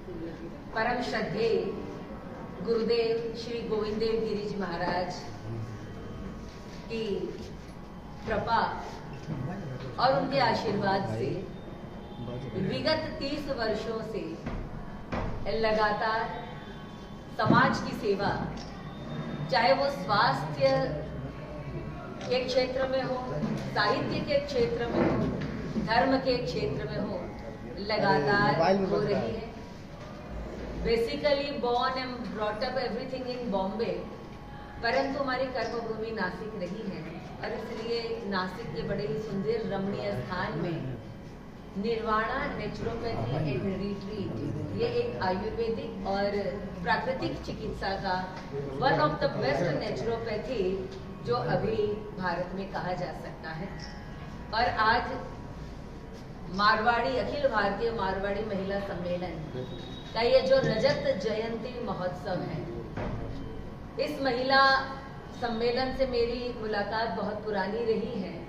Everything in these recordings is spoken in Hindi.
परम श्रद्धेय गुरुदेव श्री गोविंद देव गिरी जी महाराज की कृपा और उनके आशीर्वाद से विगत 30 वर्षों से लगातार समाज की सेवा, चाहे वो स्वास्थ्य के क्षेत्र में हो, साहित्य के क्षेत्र में हो, धर्म के क्षेत्र में हो, लगातार हो रही है। Basically born and brought up everything in Bombay, परंतु हमारी कर्मभूमि नासिक रही है और इसलिए नासिक के बड़े ही सुंदर रमणीय स्थान में निर्वाणा नेचुरोपैथी एंड रिट्रीट, ये एक आयुर्वेदिक और प्राकृतिक चिकित्सा का one of the best naturopathy जो अभी भारत में कहा जा सकता है। और आज मारवाड़ी अखिल भारतीय मारवाड़ी महिला सम्मेलन का ये जो रजत जयंती महोत्सव है, इस महिला सम्मेलन से मेरी मुलाकात बहुत पुरानी रही है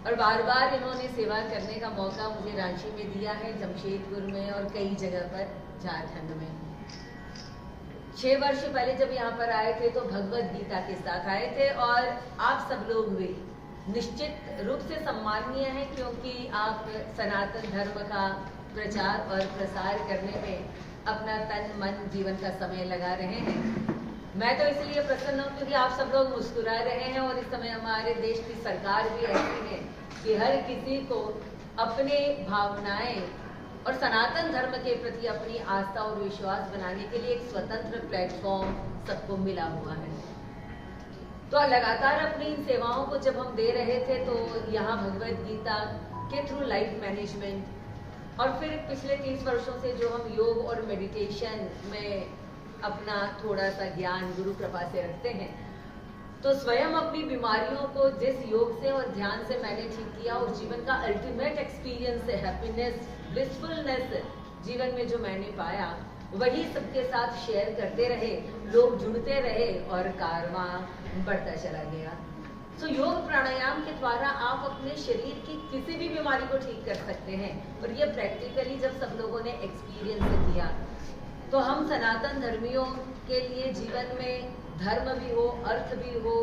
और बार बार इन्होंने सेवा करने का मौका मुझे रांची में दिया है, जमशेदपुर में और कई जगह पर झारखंड में। 6 वर्ष पहले जब यहाँ पर आए थे तो भगवत गीता के साथ आए थे और आप सब लोग भी निश्चित रूप से सम्माननीय हैं क्योंकि आप सनातन धर्म का प्रचार और प्रसार करने में अपना तन मन जीवन का समय लगा रहे हैं। मैं तो इसलिए प्रसन्न हूँ क्योंकि आप सब लोग मुस्कुरा रहे हैं और इस समय हमारे देश की सरकार भी ऐसी है कि हर किसी को अपने भावनाएं और सनातन धर्म के प्रति अपनी आस्था और विश्वास बनाने के लिए एक स्वतंत्र प्लेटफॉर्म सबको मिला हुआ है। तो लगातार अपनी इन सेवाओं को जब हम दे रहे थे तो यहाँ भगवत गीता के थ्रू लाइफ मैनेजमेंट और फिर पिछले 30 वर्षों से जो हम योग और मेडिटेशन में अपना थोड़ा सा ज्ञान गुरु कृपा से रखते हैं, तो स्वयं अपनी बीमारियों को जिस योग से और ध्यान से मैंने ठीक किया, उस जीवन का अल्टीमेट एक्सपीरियंस है, हैप्पीनेस, ब्लिसफुलनेस जीवन में जो मैंने पाया, वही सबके साथ शेयर करते रहे, लोग जुड़ते रहे और कारवां बढ़ता चला गया। तो योग प्राणायाम के द्वारा आप अपने शरीर की किसी भी बीमारी को ठीक कर सकते हैं और ये प्रैक्टिकली जब सब लोगों ने एक्सपीरियंस किया तो हम सनातन धर्मियों के लिए जीवन में धर्म भी हो, अर्थ भी हो,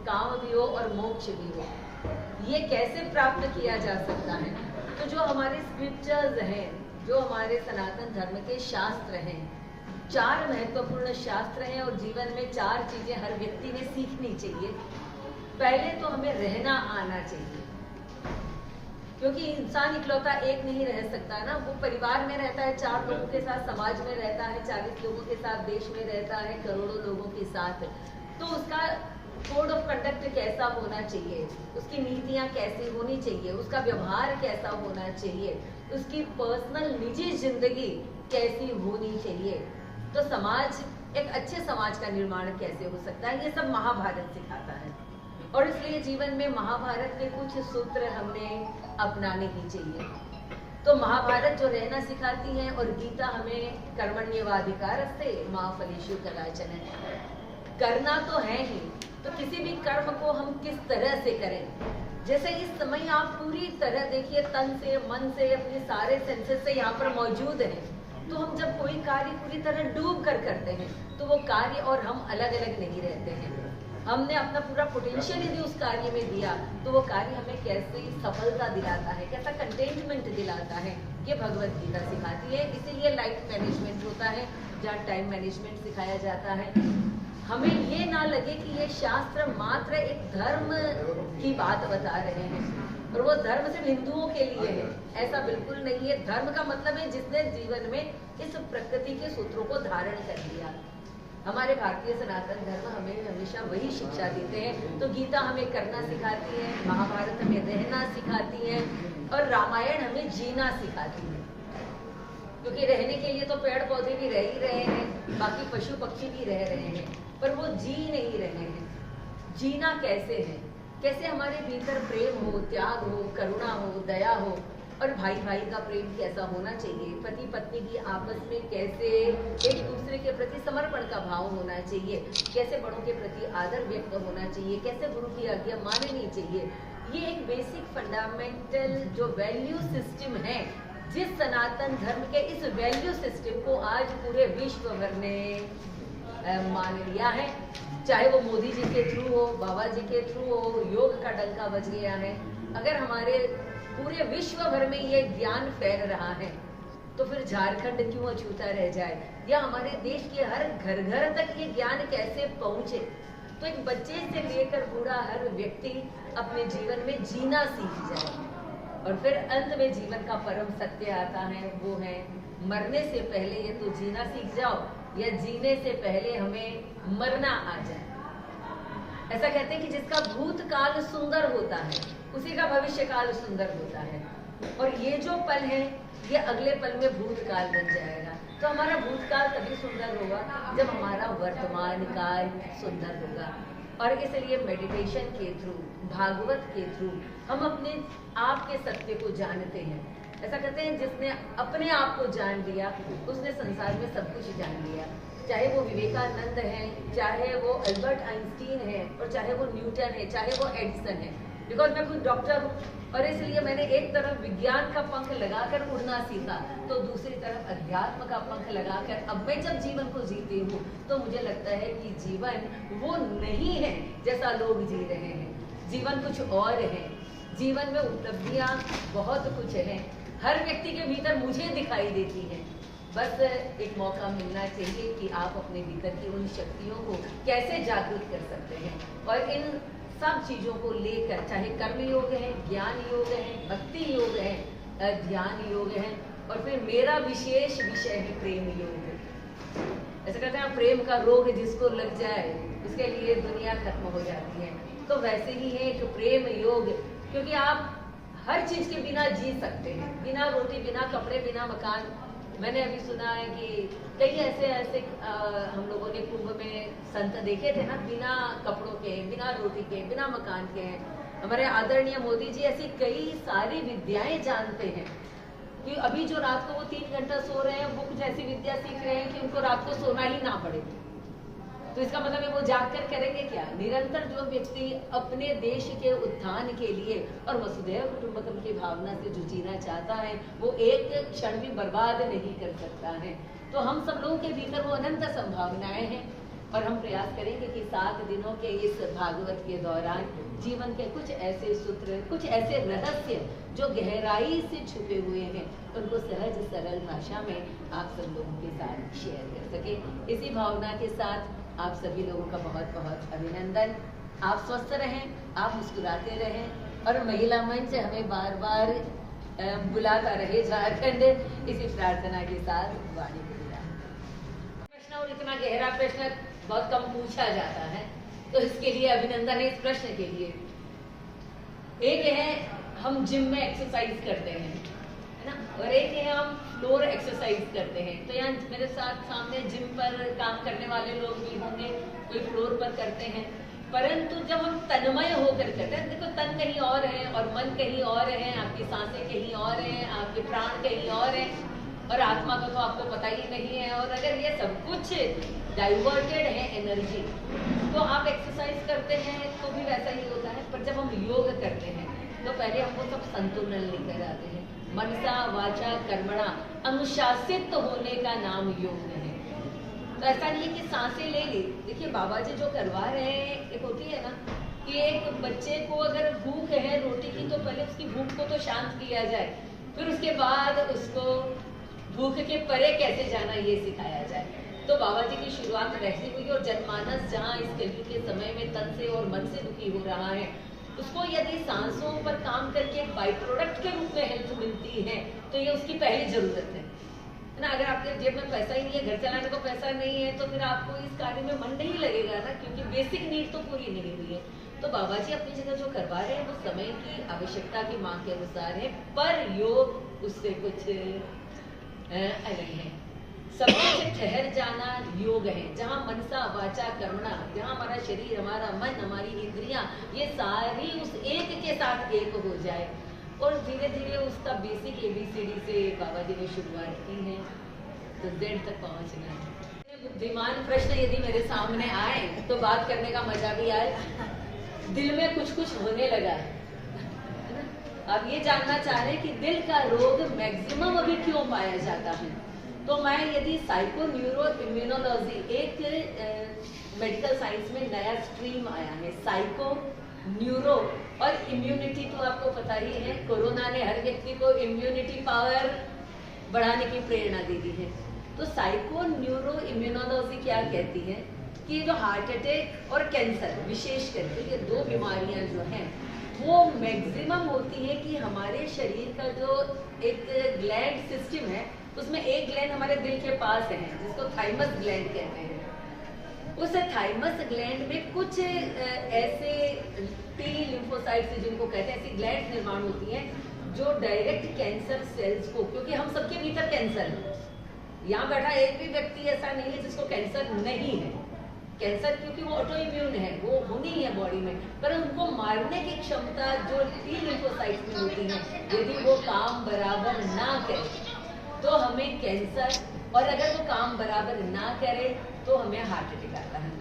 काम भी हो और मोक्ष भी हो, ये कैसे प्राप्त किया जा सकता है। तो जो हमारे स्क्रिप्चर्स हैं, जो हमारे सनातन धर्म के शास्त्र हैं, 4 महत्वपूर्ण शास्त्र हैं और जीवन में 4 चीजें हर व्यक्ति ने सीखनी चाहिए। पहले तो हमें रहना आना चाहिए क्योंकि इंसान इकलौता एक नहीं रह सकता ना, वो परिवार में रहता है, 4 लोगों के साथ समाज में रहता है, 40 लोगों के साथ देश में रहता है, करोड़ों लोगों के साथ। तो उसका कोड ऑफ कंडक्ट कैसा होना चाहिए, उसकी नीतियां कैसी होनी चाहिए, उसका व्यवहार कैसा होना चाहिए, उसकी पर्सनल निजी जिंदगी कैसी होनी चाहिए, तो समाज एक अच्छे समाज का निर्माण कैसे हो सकता है, ये सब महाभारत सिखाता है। और इसलिए जीवन में महाभारत के कुछ सूत्र हमें अपनाने ही चाहिए। तो महाभारत जो रहना सिखाती है और गीता हमें कर्मण्येवाधिकारस्ते मा फलेषु कदाचन, करना तो है ही, तो किसी भी कर्म को हम किस तरह से करें। जैसे इस समय आप पूरी तरह देखिए तन से मन से अपने सारे सेंसेस से यहाँ पर मौजूद हैं, तो हम जब कोई कार्य पूरी तरह डूब कर करते हैं तो वो कार्य और हम अलग अलग नहीं रहते हैं। हमने अपना पूरा पोटेंशियल यदि उस कार्य में दिया तो वो कार्य हमें कैसी सफलता दिलाता है, कैसा कंटेनमेंट दिलाता है, ये भगवत गीता सिखाती है। इसीलिए लाइफ मैनेजमेंट होता है जहाँ टाइम मैनेजमेंट सिखाया जाता है। हमें ये ना लगे कि ये शास्त्र मात्र एक धर्म की बात बता रहे हैं और वो धर्म सिर्फ हिंदुओं के लिए है, ऐसा बिल्कुल नहीं है। धर्म का मतलब है जिसने जीवन में इस प्रकृति के सूत्रों को धारण कर लिया। हमारे भारतीय सनातन धर्म हमें हमेशा वही शिक्षा देते हैं। तो गीता हमें करना सिखाती है, महाभारत हमें रहना सिखाती है और रामायण हमें जीना सिखाती है, क्योंकि रहने के लिए तो पेड़ पौधे भी रह ही रहे हैं, बाकी पशु पक्षी भी रह रहे हैं, पर वो जी नहीं रहे हैं। जीना कैसे है, कैसे हमारे भीतर प्रेम हो, त्याग हो, करुणा हो, दया हो और भाई भाई का प्रेम कैसा होना चाहिए, पति पत्नी की आपस में कैसे एक दूसरे के प्रति समर्पण का भाव होना चाहिए, कैसे बड़ों के प्रति आदर व्यक्त होना चाहिए, कैसे गुरु की आज्ञा माननी चाहिए। ये एक बेसिक फंडामेंटल जो वैल्यू सिस्टम है जिस सनातन धर्म के इस वैल्यू सिस्टम को आज पूरे विश्व भर ने मान लिया है, चाहे वो मोदी जी के थ्रू हो, बाबा जी के थ्रू हो, योग का डंका बज गया है। अगर हमारे पूरे विश्व भर में ये ज्ञान फैल रहा है तो फिर झारखंड क्यों अछूता रह जाए, या हमारे देश के हर घर घर तक ये ज्ञान कैसे पहुंचे। तो एक बच्चे से लेकर बूढ़ा हर व्यक्ति अपने जीवन में जीना सीख जाए, और फिर अंत में जीवन का परम सत्य आता है, वो है मरने से पहले ये तो जीना सीख जाओ, या जीने से पहले हमें मरना आ जाए। ऐसा कहते हैं कि जिसका भूतकाल सुंदर होता है उसी का भविष्य काल सुंदर होता है, और ये जो पल है ये अगले पल में भूतकाल बन जाएगा। तो हमारा भूतकाल तभी सुंदर होगा जब हमारा वर्तमान काल सुंदर होगा। और इसलिए मेडिटेशन के थ्रू, भागवत के थ्रू हम अपने आप के सत्य को जानते हैं। ऐसा कहते हैं जिसने अपने आप को जान लिया उसने संसार में सब कुछ जान लिया, चाहे वो विवेकानंद है, चाहे वो अल्बर्ट आइंस्टीन है, और चाहे वो न्यूटन है, चाहे वो एडिसन है। बिकॉज मैं खुद डॉक्टर हूँ, और इसलिए मैंने एक तरफ विज्ञान का पंख लगाकर उड़ना सीखा, तो दूसरी तरफ अध्यात्म का पंख लगाकर अब मैं जब जीवन को जीती हूँ तो मुझे लगता है कि जीवन वो नहीं है जैसा लोग जी रहे हैं। जीवन कुछ और है, जीवन में उपलब्धियाँ बहुत कुछ है, हर व्यक्ति के भीतर मुझे दिखाई देती है। बस एक मौका मिलना चाहिए कि आप अपने भीतर की उन शक्तियों को कैसे जागृत कर सकते हैं। और इन सब चीजों को लेकर, चाहे कर्म योग है, ज्ञान योग है, भक्ति योग है, ध्यान योग है, और फिर मेरा विशेष विषय है प्रेम योग। ऐसा कहते हैं प्रेम का रोग जिसको लग जाए उसके लिए दुनिया खत्म हो जाती है। तो वैसे ही है कि प्रेम योग, क्योंकि आप हर चीज के बिना जी सकते हैं, बिना रोटी, बिना कपड़े, बिना मकान। मैंने अभी सुना है कि कई ऐसे हम लोगों ने कुंभ में संत देखे थे ना, बिना कपड़ों के, बिना रोटी के, बिना मकान के। हमारे आदरणीय मोदी जी ऐसी कई सारी विद्याएं जानते हैं कि अभी जो रात को वो 3 घंटा सो रहे हैं वो कुछ ऐसी विद्या सीख रहे हैं कि उनको रात को सोना ही ना पड़े। तो इसका मतलब है वो जाग कर करेंगे क्या? निरंतर जो व्यक्ति अपने देश के उत्थान के लिए और वसुधैव कुटुंबकम की भावना से जो जीना चाहता है वो एक क्षण भी बर्बाद नहीं कर सकता है। तो हम सब लोगों के भीतर वो अनंत संभावनाएं हैं, और हम प्रयास करेंगे कि 7 दिनों के इस भागवत के दौरान जीवन के कुछ ऐसे सूत्र, कुछ ऐसे रहस्य जो गहराई से छुपे हुए हैं, उनको सहज सरल भाषा में आप सब लोगों के साथ शेयर कर सके। इसी भावना के साथ आप सभी लोगों का बहुत बहुत अभिनंदन। आप स्वस्थ रहें, आप मुस्कुराते रहें, और महिला मंच हमें बार बार बुलाता रहे झारखंड, इसी प्रार्थना के साथ वाणी को विराम। प्रश्न, और इतना गहरा प्रश्न बहुत कम पूछा जाता है, तो इसके लिए अभिनंदन है इस प्रश्न के लिए। एक है हम जिम में एक्सरसाइज करते हैं, है ना, और एक है हम फ्लोर एक्सरसाइज करते हैं। तो यहाँ मेरे साथ सामने जिम पर काम करने वाले लोग भी होंगे, कोई फ्लोर पर करते हैं। परंतु जब हम तन्मय होकर करते हैं, देखो तन कहीं और है और मन कहीं और है, आपकी सांसें कहीं और हैं, आपके प्राण कहीं और हैं, और आत्मा का तो आपको पता ही नहीं है। और अगर ये सब कुछ डाइवर्टेड है एनर्जी, तो आप एक्सरसाइज करते हैं तो भी वैसा ही होता है। पर जब हम योग करते हैं तो पहले हम वो सब संतुलन लेकर आते हैं। मनसा वाचा कर्मणा, अनुशासित होने का नाम योग है। तो ऐसा नहीं है कि सांसें ले ली। देखिए बाबा जी जो करवा रहे हैं, एक होती है ना कि एक बच्चे को अगर भूख है रोटी की, तो पहले उसकी भूख को तो शांत किया जाए, फिर उसके बाद उसको भूख के परे कैसे जाना ये सिखाया जाए। तो बाबा जी की शुरुआत वैसी हुई, और जनमानस जहाँ इस कलयुग के समय में तन से और मन से दुखी हो रहा है, उसको यदि सांसों पर काम करके एक बाई प्रोडक्ट के रूप में हेल्थ मिलती है, तो ये उसकी पहली जरूरत है ना। अगर आपके जेब में पैसा ही नहीं है, घर चलाने को पैसा नहीं है, तो फिर आपको इस कार्य में मन नहीं लगेगा ना, क्योंकि बेसिक नीड तो पूरी नहीं हुई है। तो बाबा जी अपनी जगह जो करवा रहे हैं वो समय की आवश्यकता की मांग के अनुसार है, पर योग उससे कुछ अलग है। सब कुछ ठहर जाना योग है, जहाँ मनसा वाचा कर्मणा, जहाँ हमारा शरीर, हमारा मन, हमारी इंद्रियां, ये सारी उस एक के साथ एक हो जाए। और धीरे धीरे उसका बेसिक ABCD से बाबा जी ने शुरुआत की है, तो Z तक पहुँचना है। बुद्धिमान प्रश्न यदि मेरे सामने आए तो बात करने का मजा भी आए, दिल में कुछ कुछ होने लगा है ना। आप ये जानना चाह रहे हैं कि दिल का रोग मैक्सिमम अभी क्यों पाया जाता है। तो मैं यदि साइको न्यूरो इम्यूनोलॉजी एक मेडिकल साइंस में नया स्ट्रीम आया है, साइको न्यूरो और इम्यूनिटी तो आपको पता ही है, कोरोना ने हर व्यक्ति को इम्यूनिटी पावर बढ़ाने की प्रेरणा दे दी है। तो साइको न्यूरो इम्यूनोलॉजी क्या कहती है कि जो हार्ट अटैक और कैंसर विशेष करके ये दो बीमारियां जो हैं वो मैक्सिमम होती है कि हमारे शरीर का जो एक ग्लैंड सिस्टम है उसमें एक ग्लैंड हमारे दिल के पास है जिसको थाइमस ग्लैंड कहते हैं। उस थाइमस ग्लैंड में कुछ ऐसे टी लिम्फोसाइट्स जिनको कहते हैं, ऐसी ग्लैंड निर्माण होती हैं जो डायरेक्ट कैंसर सेल्स को, क्योंकि हम सबके भीतर कैंसर है, यहाँ बैठा एक भी व्यक्ति ऐसा नहीं है जिसको कैंसर नहीं है। कैंसर क्योंकि वो ऑटो इम्यून है, वो होनी है बॉडी में, पर उनको मारने की क्षमता जो टी लिम्फोसाइट्स में होती है यदि वो काम बराबर ना करे तो हमें कैंसर, और अगर वो काम बराबर ना करे तो हमें हार्ट अटैक आता है।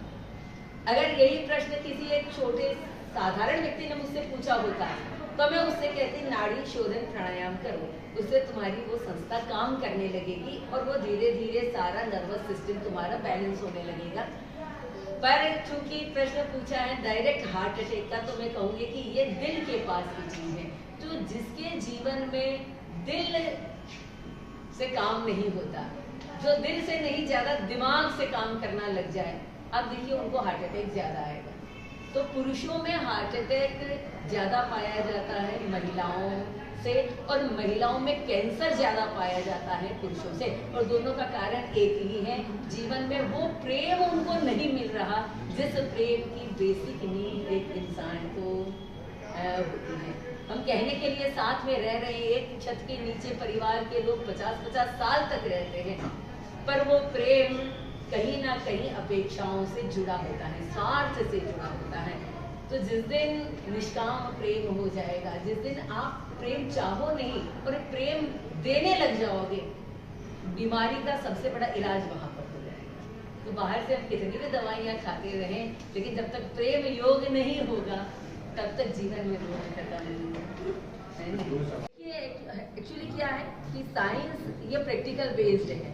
अगर यही प्रश्न किसी एक छोटे साधारण व्यक्ति ने मुझसे पूछा होता तो मैं उससे कहती नाड़ी शोधन प्राणायाम करो, उससे तुम्हारी वो संस्था काम करने लगेगी और वो धीरे धीरे सारा नर्वस सिस्टम तुम्हारा बैलेंस होने लगेगा। पर चूंकि प्रश्न पूछा है डायरेक्ट हार्ट अटैक का, तो मैं कहूंगी कि ये दिल के पास की चीज है। तो जिसके जीवन में दिल से काम नहीं होता, जो दिल से नहीं ज्यादा दिमाग से काम करना लग जाए, अब देखिए उनको हार्ट अटैक ज्यादा आएगा। तो पुरुषों में हार्ट अटैक ज्यादा पाया जाता है महिलाओं से, और महिलाओं में कैंसर ज्यादा पाया जाता है पुरुषों से, और दोनों का कारण एक ही है, जीवन में वो प्रेम उनको नहीं मिल रहा जिस प्रेम की बेसिक नीड एक इंसान को होती है। हम कहने के लिए साथ में रह रहे हैं, एक छत के नीचे परिवार के लोग 50-50 साल तक रहते हैं, पर वो प्रेम कहीं ना कहीं अपेक्षाओं से जुड़ा होता है, स्वार्थ से जुड़ा होता है। तो जिस दिन निष्काम प्रेम हो जाएगा, जिस दिन आप प्रेम चाहो नहीं और प्रेम देने लग जाओगे, बीमारी का सबसे बड़ा इलाज वहां पर हो जाएगा। तो बाहर से हम कितनी भी दवाइयां खाते रहें, लेकिन जब तक प्रेम योग नहीं होगा तब तक जीवन में रोग खत्म नहीं होगा। एक्चुअली क्या है कि साइंस ये प्रैक्टिकल बेस्ड है।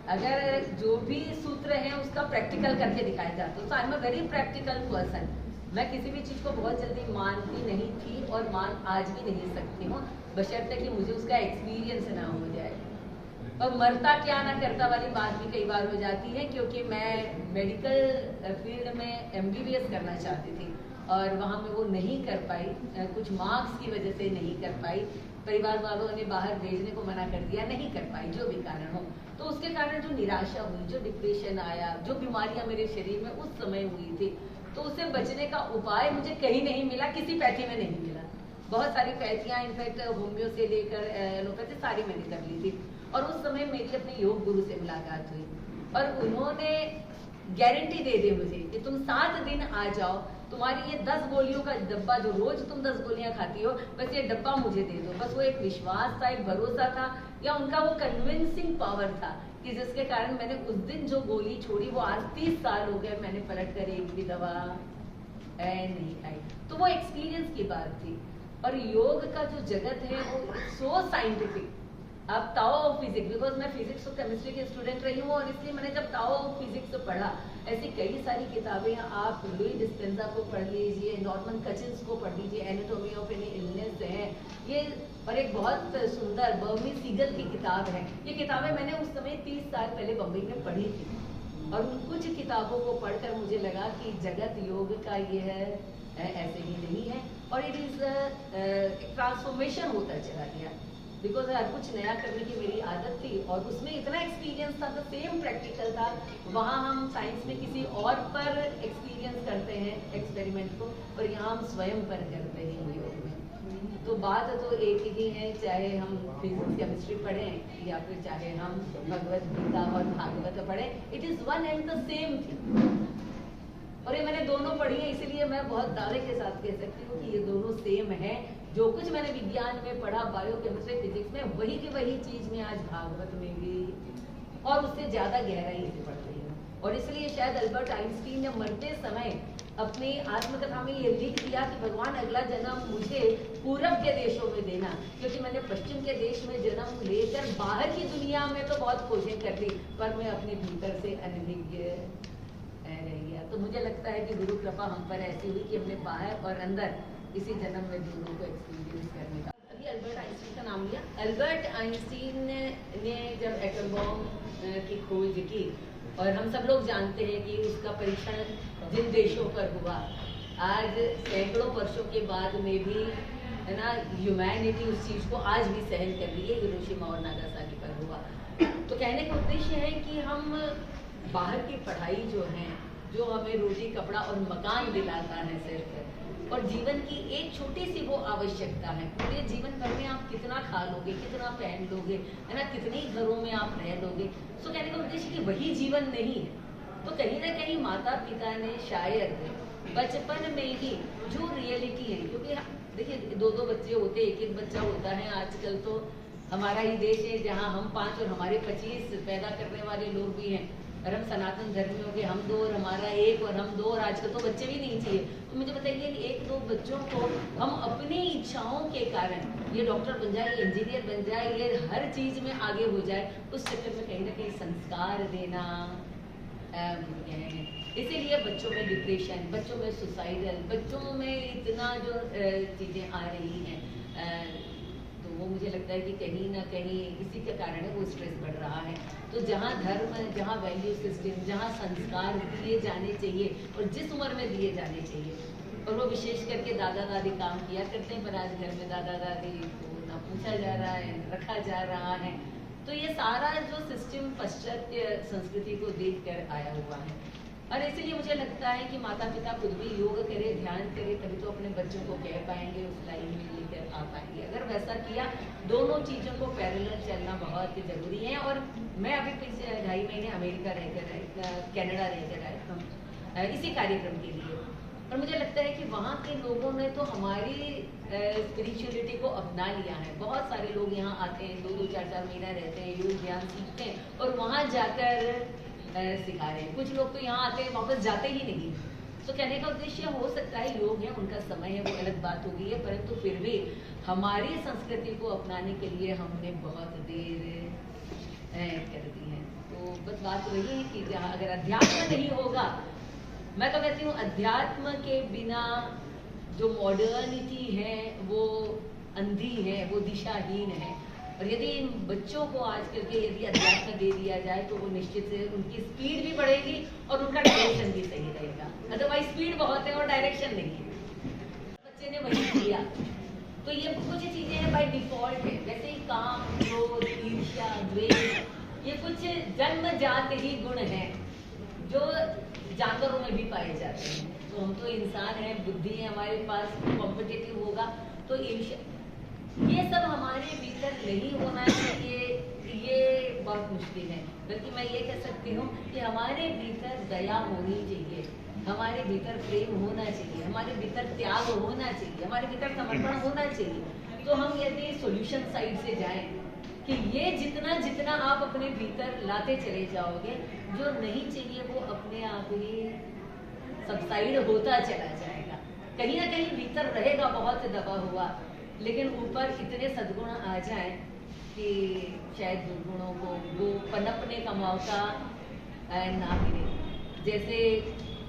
अगर जो भी सूत्र है उसका प्रैक्टिकल करके दिखाया जाता है, तो I am a very practical person. मैं किसी भी चीज को बहुत जल्दी मानती नहीं थी और मान आज भी नहीं सकती हूँ, बशर्ते कि मुझे उसका एक्सपीरियंस ना हो जाए। और मरता क्या ना करता वाली बात भी कई बार हो जाती है, क्योंकि मैं मेडिकल फील्ड में MBBS करना चाहती थी और वहाँ में वो नहीं कर पाई, कुछ मार्क्स की वजह से नहीं कर पाई, परिवार वालों ने बाहर भेजने को मना कर दिया, नहीं कर पाई जो भी कारण हो। तो उसके कारण जो निराशा हुई, जो डिप्रेशन आया, जो बीमारियां मेरे शरीर में उस समय हुई थी, तो उससे बचने का उपाय मुझे कहीं नहीं मिला, किसी पैथी में नहीं मिला। बहुत सारी पैथियां, इनफैक्ट होम्यो से लेकर एलोपैथी सारी मैंने कर ली थी। और उस समय मेरी अपने योग गुरु से मुलाकात हुई और उन्होंने गारंटी दे दी मुझे कि तुम 7 दिन आ जाओ, तुम्हारी ये 10 गोलियों का डब्बा, जो रोज तुम 10 गोलियां खाती हो, बस ये डब्बा मुझे दे दो। बस वो एक विश्वास था, एक भरोसा था, या उनका वो कन्विंसिंग पावर था कि जिसके कारण मैंने उस दिन जो गोली छोड़ी, वो आज 30 साल हो गए, मैंने पलट कर एक भी दवा नहीं खाई। तो वो एक्सपीरियंस की बात थी। और योग का जो जगत है वो सो साइंटिफिक। अब ताओ ऑफ फिजिक्स, बिकॉज मैं फिजिक्स और केमिस्ट्री की स्टूडेंट रही हूँ, और इसलिए मैंने जब ताओ ऑफ फिजिक्स पढ़ा, ऐसी कई सारी किताबें आप लुई डिस्पेंजा को पढ़ लीजिए, नॉर्मन कचिंस को पढ़ लीजिए, एनाटॉमी ऑफ एन इलनेस है ये, और एक बहुत सुंदर बर्मी सीगल की किताब है। ये किताबें मैंने उस समय 30 साल पहले बम्बई में पढ़ी थी, और उन कुछ किताबों को पढ़कर मुझे लगा कि जगत योग का ये है, ऐसे ही नहीं है, और इट इज ट्रांसफॉर्मेशन होता चला गया, बिकॉज हर कुछ नया करने की मेरी आदत थी, और उसमें इतना एक्सपीरियंस था, तो सेम प्रैक्टिकल था। वहाँ हम साइंस में किसी और पर एक्सपीरियंस करते हैं एक्सपेरिमेंट को, और यहाँ हम स्वयं पर करते हैं योग में। तो बात तो एक ही है, चाहे हम फिजिक्स केमिस्ट्री पढ़ें या फिर चाहे हम भगवत गीता और भागवत पढ़ें, it is one and the same thing. और ये मैंने दोनों पढ़ी है, इसलिए मैं बहुत दावे के साथ कह सकती हूँ कि ये दोनों सेम है। जो कुछ मैंने विज्ञान में पढ़ा, बायोकेमिस्ट्री, फिजिक्स में, वही की वही चीज में आज भागवत में भी, और उससे ज्यादा गहराई से पढ़ रही हूँ। और इसलिए शायद अल्बर्ट आइंस्टीन ने मरते समय अपनी आत्मकथा में ये लिख दिया कि भगवान अगला जन्म मुझे पूरब के देशों में देना, क्योंकि मैंने पश्चिम के देश में जन्म लेकर बाहर की दुनिया में तो बहुत खोजें कर ली, पर मैं अपने भीतर से अनभिज्ञ रह गया। तो मुझे लगता है कि गुरु कृपा हम पर ऐसी हुई कि हमने बाहर और अंदर इसी जन्म में दोनों को एक्सपीरियंस करने का। अभी अल्बर्ट आइंस्टीन का नाम लिया। अल्बर्ट आइंस्टीन ने जब एटम बॉम्ब की खोज की, और हम सब लोग जानते हैं कि उसका परीक्षण जिन देशों पर हुआ, आज सैकड़ों वर्षों के बाद में भी है ना, ह्यूमैनिटी उस चीज को आज भी सहन कर रही है। हिरोशिमा और नागासाकी पर हुआ। तो कहने का उद्देश्य है कि हम बाहर की पढ़ाई जो है, जो हमें रोटी कपड़ा और मकान दिलाता है सिर्फ, और जीवन की एक छोटी सी वो आवश्यकता है, पूरे जीवन भर में आप कितना खा लोगे, कितना पहन लोगे, है ना, कितने घरों में आप रह लोगे। तो कहने का उद्देश्य कि वही जीवन नहीं है। तो कहीं ना कहीं माता पिता ने शायद बचपन में ही जो रियलिटी है, क्योंकि देखिए 2-2 बच्चे होते, 1-1 बच्चा होता है। आजकल तो हमारा ही देश है जहाँ हम 5 और हमारे 25 पैदा करने वाले लोग भी हैं, और हम सनातन धर्म में हो गए, हम 2 और हमारा 1 और हम 2, और आजकल तो बच्चे भी नहीं चाहिए। तो मुझे बताइए 1-2 बच्चों को हम अपनी इच्छाओं के कारण, ये डॉक्टर बन जाए, ये इंजीनियर बन जाए, ये हर चीज में आगे हो जाए, उस चक्कर में कहीं ना कहीं संस्कार देना इसीलिए बच्चों में डिप्रेशन, बच्चों में सुसाइडल, बच्चों में इतना जो चीजें आ रही हैं, तो वो मुझे लगता है कि कहीं ना कहीं इसी के कारण है, वो स्ट्रेस बढ़ रहा है। तो जहाँ धर्म, जहाँ वैल्यू सिस्टम, जहाँ संस्कार दिए जाने चाहिए और जिस उम्र में दिए जाने चाहिए, और वो विशेष करके दादा दादी काम किया करते हैं, पर आज घर में दादा दादी को ना पूछा जा रहा है, रखा जा रहा है। तो ये सारा जो सिस्टम पाश्चात्य संस्कृति को देखकर आया हुआ है, और इसीलिए मुझे लगता है कि माता पिता खुद भी योग करे, ध्यान करे, तभी तो अपने बच्चों को कह पाएंगे, उस लाइन में लेकर आ पाएंगे। अगर वैसा किया, दोनों चीज़ों को पैरेलल चलना बहुत जरूरी है। और मैं अभी पिछले 2.5 महीने अमेरिका रहकर कनाडा रहकर आई हूँ इसी कार्यक्रम के लिए, और मुझे लगता है कि वहाँ के लोगों ने तो हमारी स्पिरिचुअलिटी को अपना लिया है। बहुत सारे लोग यहाँ आते हैं, 2-2, 4-4 महीना रहते हैं, योग ज्ञान सीखते हैं और वहाँ जाकर सिखा रहे हैं। कुछ लोग तो यहाँ आते हैं, वापस जाते ही नहीं। तो कहने का उद्देश्य हो सकता है योग है, उनका समय है, वो अलग बात हो गई है, परंतु फिर भी हमारी संस्कृति को अपनाने के लिए हमने बहुत देर कर दी है। तो बस बात वही है कि जहाँ अगर अध्यात्म नहीं होगा, मैं तो कहती हूँ अध्यात्म के बिना जो मॉडर्निटी है वो अंधी है, वो दिशाहीन है। और यदि इन बच्चों को आजकल के यदि अध्यात्म दे दिया जाए तो वो निश्चित से उनकी स्पीड भी बढ़ेगी और उनका डायरेक्शन भी सही रहेगा। अदरवाइज स्पीड बहुत है और डायरेक्शन नहीं है। बच्चे ने वही किया, तो ये कुछ चीजें हैं बाय डिफॉल्ट है, वैसे ही काम, क्रोध, ईर्ष्या, द्वेष, ये कुछ जन्मजात ही गुण हैं जो जानवरों में भी पाए जाते हैं। तो हम तो इंसान हैं, बुद्धि है हमारे पास, कॉम्पिटिटिव होगा, तो ईर्ष्या, ये सब हमारे भीतर नहीं होना चाहिए, ये बहुत मुश्किल है। बल्कि मैं ये कह सकती हूँ कि हमारे भीतर दया होनी चाहिए, हमारे भीतर प्रेम होना चाहिए, हमारे भीतर त्याग होना चाहिए, हमारे भीतर समर्पण होना चाहिए। तो हम यदि सॉल्यूशन साइड से जाएं कि ये जितना जितना आप अपने भीतर लाते चले जाओगे, जो नहीं चाहिए वो अपने आप ही सबसाइड होता चला जाएगा। कहीं ना कहीं भीतर रहेगा बहुत दबा हुआ, लेकिन ऊपर इतने सद्गुण आ जाए कि शायद दुर्गुणों को वो पनपने का मौका ना मिले। जैसे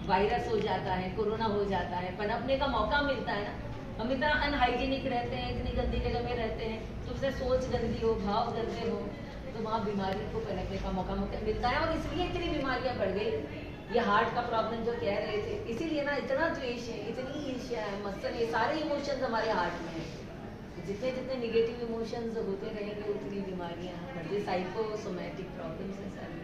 वायरस हो जाता है, कोरोना हो जाता है, पनपने का मौका मिलता है ना। हम इतना अनहाइजीनिक रहते हैं, इतनी गंदी जगह में रहते हैं, तो उससे सोच गंदी हो, भाव गंदे हो, तो वहाँ बीमारी को पनपने का मौका मिलता है। और इसलिए इतनी बीमारियाँ बढ़ गई। ये हार्ट का प्रॉब्लम जो कह रहे थे, इसीलिए ना इतना द्वेष है, इतनी ईर्ष्या है, मत्सर, ये सारे इमोशंस हमारे हार्ट में है। जितने जितने निगेटिव इमोशंस होते रहेंगे उतनी बीमारियाँ बढ़ती, साइकोसोमैटिक प्रॉब्लम्स हैं सारी।